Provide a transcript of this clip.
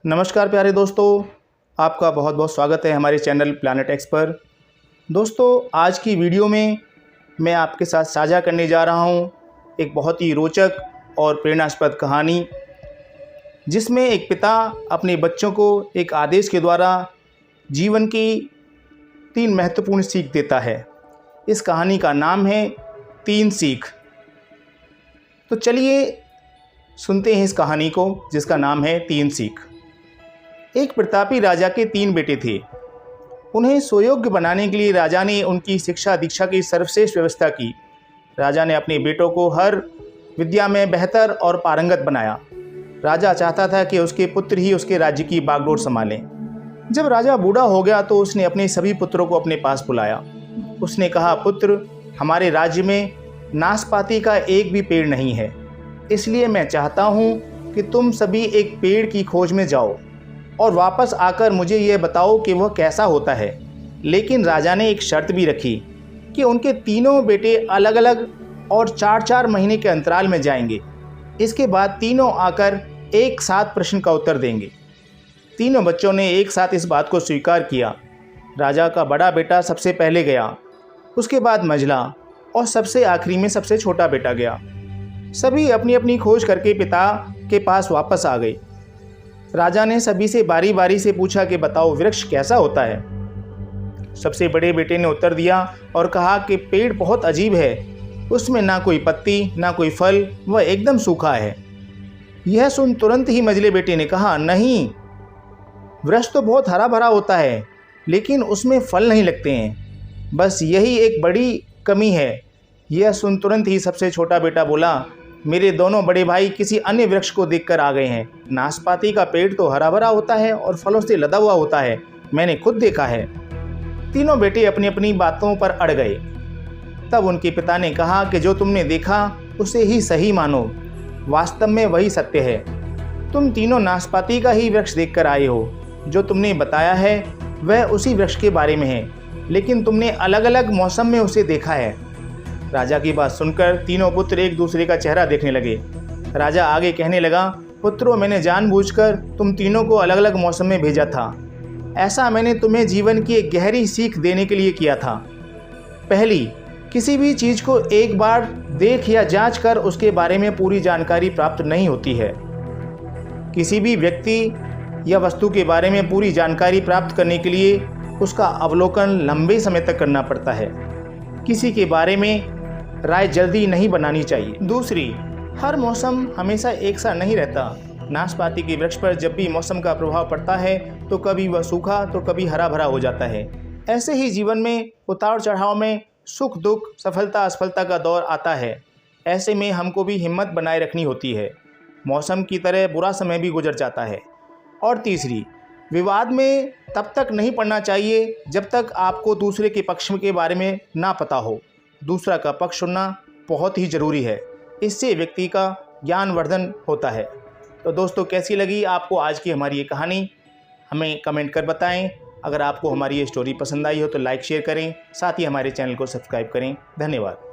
नमस्कार प्यारे दोस्तों, आपका बहुत बहुत स्वागत है हमारे चैनल प्लैनेट एक्स पर। दोस्तों, आज की वीडियो में मैं आपके साथ साझा करने जा रहा हूं एक बहुत ही रोचक और प्रेरणास्पद कहानी, जिसमें एक पिता अपने बच्चों को एक आदेश के द्वारा जीवन की 3 महत्वपूर्ण सीख देता है। इस कहानी का नाम है 3 सीख। तो चलिए सुनते हैं इस कहानी को, जिसका नाम है 3 सीख। एक प्रतापी राजा के 3 बेटे थे। उन्हें सुयोग्य बनाने के लिए राजा ने उनकी शिक्षा दीक्षा की सर्वश्रेष्ठ व्यवस्था की। राजा ने अपने बेटों को हर विद्या में बेहतर और पारंगत बनाया। राजा चाहता था कि उसके पुत्र ही उसके राज्य की बागडोर संभालें। जब राजा बूढ़ा हो गया तो उसने अपने सभी पुत्रों को अपने पास बुलाया। उसने कहा, पुत्र, हमारे राज्य में नाशपाती का एक भी पेड़ नहीं है, इसलिए मैं चाहता हूँ कि तुम सभी एक पेड़ की खोज में जाओ और वापस आकर मुझे यह बताओ कि वह कैसा होता है। लेकिन राजा ने एक शर्त भी रखी कि उनके तीनों बेटे अलग अलग और 4-4 महीने के अंतराल में जाएंगे। इसके बाद तीनों आकर एक साथ प्रश्न का उत्तर देंगे। तीनों बच्चों ने एक साथ इस बात को स्वीकार किया। राजा का बड़ा बेटा सबसे पहले गया, उसके बाद मझला और सबसे आखिरी में सबसे छोटा बेटा गया। सभी अपनी अपनी खोज करके पिता के पास वापस आ गए। राजा ने सभी से बारी बारी से पूछा कि बताओ, वृक्ष कैसा होता है। सबसे बड़े बेटे ने उत्तर दिया और कहा कि पेड़ बहुत अजीब है, उसमें ना कोई पत्ती ना कोई फल, वह एकदम सूखा है। यह सुन तुरंत ही मझले बेटे ने कहा, नहीं, वृक्ष तो बहुत हरा भरा होता है, लेकिन उसमें फल नहीं लगते हैं, बस यही एक बड़ी कमी है। यह सुन तुरंत ही सबसे छोटा बेटा बोला, मेरे दोनों बड़े भाई किसी अन्य वृक्ष को देखकर आ गए हैं। नाशपाती का पेड़ तो हरा भरा होता है और फलों से लदा हुआ होता है, मैंने खुद देखा है। तीनों बेटे अपनी अपनी बातों पर अड़ गए। तब उनके पिता ने कहा कि जो तुमने देखा उसे ही सही मानो, वास्तव में वही सत्य है। तुम तीनों नाशपाती का ही वृक्ष देखकर आए हो। जो तुमने बताया है वह उसी वृक्ष के बारे में है, लेकिन तुमने अलग अलग मौसम में उसे देखा है। राजा की बात सुनकर तीनों पुत्र एक दूसरे का चेहरा देखने लगे। राजा आगे कहने लगा, पुत्रों, मैंने जानबूझकर तुम तीनों को अलग अलग मौसम में भेजा था। ऐसा मैंने तुम्हें जीवन की एक गहरी सीख देने के लिए किया था। पहली, किसी भी चीज़ को एक बार देख या जांच कर उसके बारे में पूरी जानकारी प्राप्त नहीं होती है। किसी भी व्यक्ति या वस्तु के बारे में पूरी जानकारी प्राप्त करने के लिए उसका अवलोकन लंबे समय तक करना पड़ता है। किसी के बारे में राय जल्दी नहीं बनानी चाहिए। दूसरी, हर मौसम हमेशा एक सा नहीं रहता। नाशपाती के वृक्ष पर जब भी मौसम का प्रभाव पड़ता है तो कभी वह सूखा तो कभी हरा भरा हो जाता है। ऐसे ही जीवन में उतार चढ़ाव में सुख दुख, सफलता असफलता का दौर आता है। ऐसे में हमको भी हिम्मत बनाए रखनी होती है। मौसम की तरह बुरा समय भी गुजर जाता है। और तीसरी, विवाद में तब तक नहीं पड़ना चाहिए जब तक आपको दूसरे के पक्ष के बारे में ना पता हो। दूसरा का पक्ष सुनना बहुत ही ज़रूरी है, इससे व्यक्ति का ज्ञानवर्धन होता है। तो दोस्तों, कैसी लगी आपको आज की हमारी ये कहानी, हमें कमेंट कर बताएं। अगर आपको हमारी ये स्टोरी पसंद आई हो तो लाइक शेयर करें, साथ ही हमारे चैनल को सब्सक्राइब करें। धन्यवाद।